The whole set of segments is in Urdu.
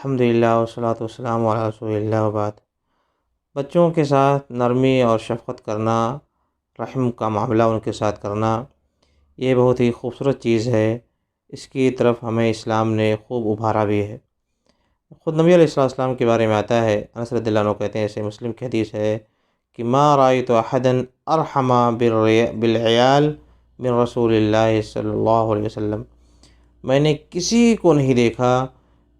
الحمدللہ والصلاۃ والسلام علی رسول اللہ وبعد۔ بچوں کے ساتھ نرمی اور شفقت کرنا، رحم کا معاملہ ان کے ساتھ کرنا، یہ بہت ہی خوبصورت چیز ہے۔ اس کی طرف ہمیں اسلام نے خوب ابھارا بھی ہے۔ خود نبی علیہ السلام کے بارے میں آتا ہے، انس رضی اللہ عنہ کہتے ہیں، ایسے مسلم کی حدیث ہے کہ ما رأیت احدا ارحم بالعیال من رسول اللہ صلی اللہ علیہ وسلم، میں نے کسی کو نہیں دیکھا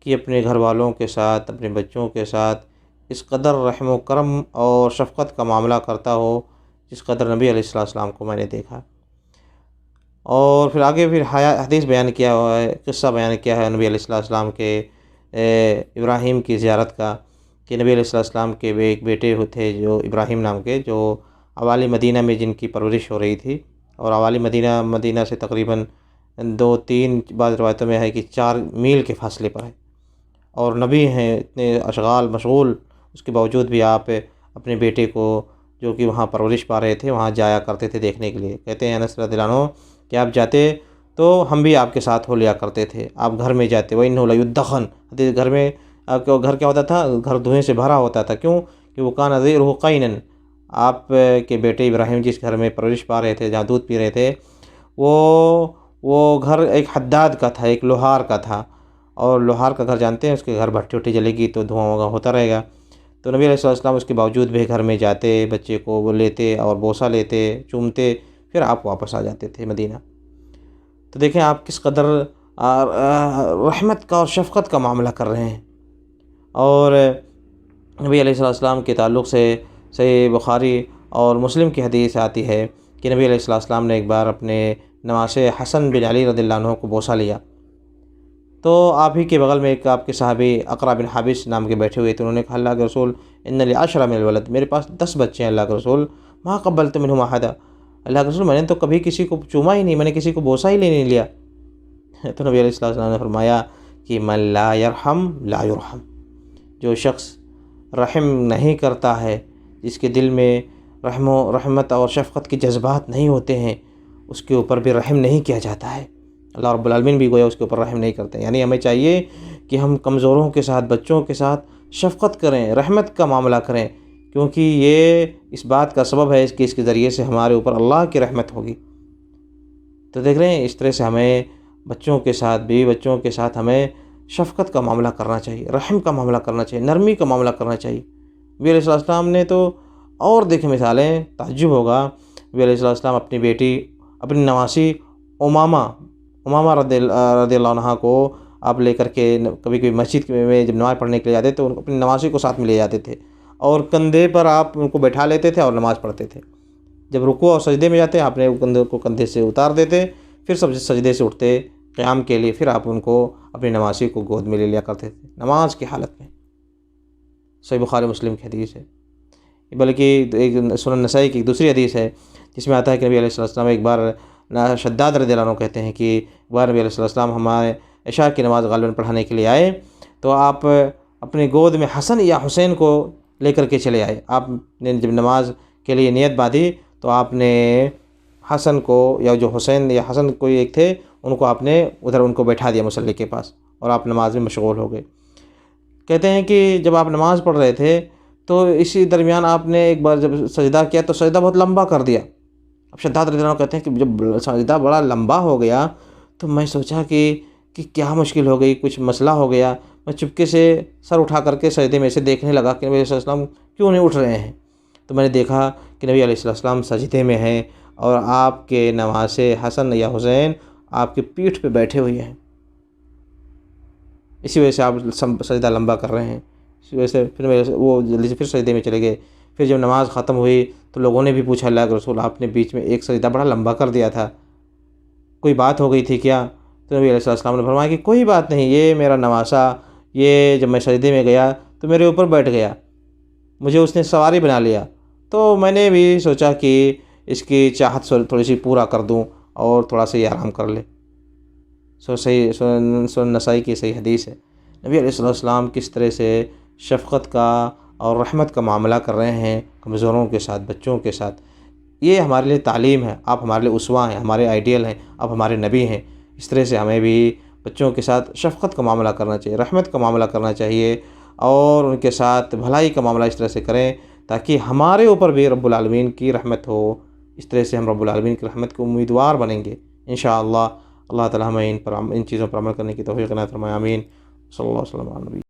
کہ اپنے گھر والوں کے ساتھ، اپنے بچوں کے ساتھ اس قدر رحم و کرم اور شفقت کا معاملہ کرتا ہو جس قدر نبی علیہ السلام کو میں نے دیکھا۔ اور پھر آگے حدیث بیان کیا ہوا ہے، قصہ بیان کیا ہے نبی علیہ السلام کے ابراہیم کی زیارت کا، کہ نبی علیہ السلام کے ایک بیٹے تھے جو ابراہیم نام کے، جو اوالی مدینہ میں جن کی پرورش ہو رہی تھی، اور اوالی مدینہ سے تقریباً 2-3 بعض روایتوں میں ہے کہ 4 میل کے فاصلے پر ہے، اور نبی ہیں، اتنے اشغال مشغول، اس کے باوجود بھی آپ اپنے بیٹے کو جو کہ وہاں پرورش پا رہے تھے وہاں جایا کرتے تھے دیکھنے کے لیے۔ کہتے ہیں انس رضی اللہ عنہ کہ آپ جاتے تو ہم بھی آپ کے ساتھ ہو لیا کرتے تھے، آپ گھر میں جاتے، وَإِنَّهُ لَيُدَّخَنُ، گھر میں آپ کا گھر کیا ہوتا تھا، گھر دھوئیں سے بھرا ہوتا تھا، کیوں کہ وہ کان ذِئْرُهُ قَيْنًا، آپ کے بیٹے ابراہیم جس گھر میں پرورش پا رہے تھے، جہاں دودھ پی رہے تھے، وہ گھر ایک حداد کا تھا، ایک لوہار کا تھا، اور لوہار کا گھر جانتے ہیں، اس کے گھر بھٹی وٹی جلے گی تو دھواں وغیرہ ہوتا رہے گا۔ تو نبی علیہ السلام اس کے باوجود بھی گھر میں جاتے، بچے کو وہ لیتے اور بوسہ لیتے، چومتے، پھر آپ واپس آ جاتے تھے مدینہ۔ تو دیکھیں آپ کس قدر رحمت کا اور شفقت کا معاملہ کر رہے ہیں۔ اور نبی علیہ السلام کے تعلق سے صحیح بخاری اور مسلم کی حدیث آتی ہے کہ نبی علیہ السلام نے ایک بار اپنے نواسے حسن بن علی رضی اللہ عنہ کو بوسہ لیا، تو آپ ہی کے بغل میں ایک آپ کے صحابی اقرا بن حابس نام کے بیٹھے ہوئے تھے، انہوں نے کہا اللہ کے رسول ان لی 10 من الولد، میرے پاس 10 بچے ہیں اللہ کے رسول، ما قبلت منہم احدا، اللہ کے رسول میں نے تو کبھی کسی کو چوما ہی نہیں، میں نے کسی کو بوسہ ہی نہیں لیا۔ تو نبی علیہ السلام نے فرمایا کہ من لا یرحم لا یرحم، جو شخص رحم نہیں کرتا ہے، جس کے دل میں رحمت اور شفقت کے جذبات نہیں ہوتے ہیں، اس کے اوپر بھی رحم نہیں کیا جاتا ہے، اللہ رب العالمین بھی گویا اس کے اوپر رحم نہیں کرتے۔ یعنی ہمیں چاہیے کہ ہم کمزوروں کے ساتھ، بچوں کے ساتھ شفقت کریں، رحمت کا معاملہ کریں، کیونکہ یہ اس بات کا سبب ہے کہ اس کے ذریعے سے ہمارے اوپر اللہ کی رحمت ہوگی۔ تو دیکھ رہے ہیں اس طرح سے ہمیں بچوں کے ساتھ، بیوی بچوں کے ساتھ ہمیں شفقت کا معاملہ کرنا چاہیے، رحم کا معاملہ کرنا چاہیے، نرمی کا معاملہ کرنا چاہیے۔ نبی علیہ السلام نے تو اور دیکھیں مثالیں، تعجب ہوگا، نبی علیہ السلام اپنی بیٹی، اپنی نواسی امامہ رضی اللہ عنہ کو آپ لے کر کے کبھی کبھی مسجد میں جب نماز پڑھنے کے لیے جاتے تو اپنی نواسی کو ساتھ میں لے جاتے تھے، اور کندھے پر آپ ان کو بیٹھا لیتے تھے اور نماز پڑھتے تھے۔ جب رکوع اور سجدے میں جاتے آپ نے کندھے کو کندھے سے اتار دیتے، پھر سجدے سے اٹھتے قیام کے لیے، پھر آپ ان کو اپنی نواسی کو گود میں لے لیا کرتے تھے نماز کی حالت میں۔ صحیح بخاری مسلم کی حدیث ہے، بلکہ ایک سنن نسائی کی ایک دوسری حدیث ہے جس میں آتا ہے کہ نبی علیہ السلام ایک بار، شداد رضی اللہ عنہ کہتے ہیں کہ ایک بار نبی علیہ السلام ہمارے عشاء کی نماز غالباً پڑھانے کے لیے آئے، تو آپ اپنے گود میں حسن یا حسین کو لے کر کے چلے آئے۔ آپ نے جب نماز کے لیے نیت باندھی تو آپ نے حسن کو، یا جو حسین یا حسن کوئی ایک تھے، ان کو آپ نے ادھر ان کو بیٹھا دیا مصلی کے پاس، اور آپ نماز میں مشغول ہو گئے۔ کہتے ہیں کہ جب آپ نماز پڑھ رہے تھے تو اسی درمیان آپ نے ایک بار جب سجدہ کیا تو سجدہ بہت لمبا کر دیا۔ اب شداد رضی اللہ عنہ کہتے ہیں کہ جب سجدہ بڑا لمبا ہو گیا تو میں سوچا کہ کیا مشکل ہو گئی، کچھ مسئلہ ہو گیا، میں چپکے سے سر اٹھا کر کے سجدے میں سے دیکھنے لگا کہ نبی علیہ السلام کیوں نہیں اٹھ رہے ہیں، تو میں نے دیکھا کہ نبی علیہ السلام سجدے میں ہیں، اور آپ کے نواسے حسن یا حسین آپ کی پیٹھ پہ بیٹھے ہوئے ہیں، اسی وجہ سے آپ سجدہ لمبا کر رہے ہیں۔ اسی وجہ سے پھر وہ جلدی سے پھر سجدے میں چلے گئے۔ پھر جب نماز ختم ہوئی تو لوگوں نے بھی پوچھا اللہ کے رسول آپ نے بیچ میں ایک سجدہ بڑا لمبا کر دیا تھا، کوئی بات ہو گئی تھی کیا؟ تو نبی علیہ السلام نے فرمایا کہ کوئی بات نہیں، یہ میرا نواسا، یہ جب میں سجدے میں گیا تو میرے اوپر بیٹھ گیا، مجھے اس نے سواری بنا لیا، تو میں نے بھی سوچا کہ اس کی چاہت تھوڑی سی پورا کر دوں اور تھوڑا سا یہ آرام کر لے۔ صحیح سنن نسائی کی صحیح حدیث ہے۔ نبی علیہ السلام کس طرح سے شفقت کا اور رحمت کا معاملہ کر رہے ہیں کمزوروں کے ساتھ، بچوں کے ساتھ، یہ ہمارے لیے تعلیم ہے۔ آپ ہمارے لیے اسوہ ہیں، ہمارے آئیڈیل ہیں، آپ ہمارے نبی ہیں۔ اس طرح سے ہمیں بھی بچوں کے ساتھ شفقت کا معاملہ کرنا چاہیے، رحمت کا معاملہ کرنا چاہیے، اور ان کے ساتھ بھلائی کا معاملہ اس طرح سے کریں تاکہ ہمارے اوپر بھی رب العالمین کی رحمت ہو۔ اس طرح سے ہم رب العالمین کی رحمت کے امیدوار بنیں گے انشاءاللہ۔ اللہ تعالی ہمیں ان چیزوں پر عمل کرنے کی توفیق عنایت فرمائے، آمین۔ صلی اللہ علیہ وسلم علی نبی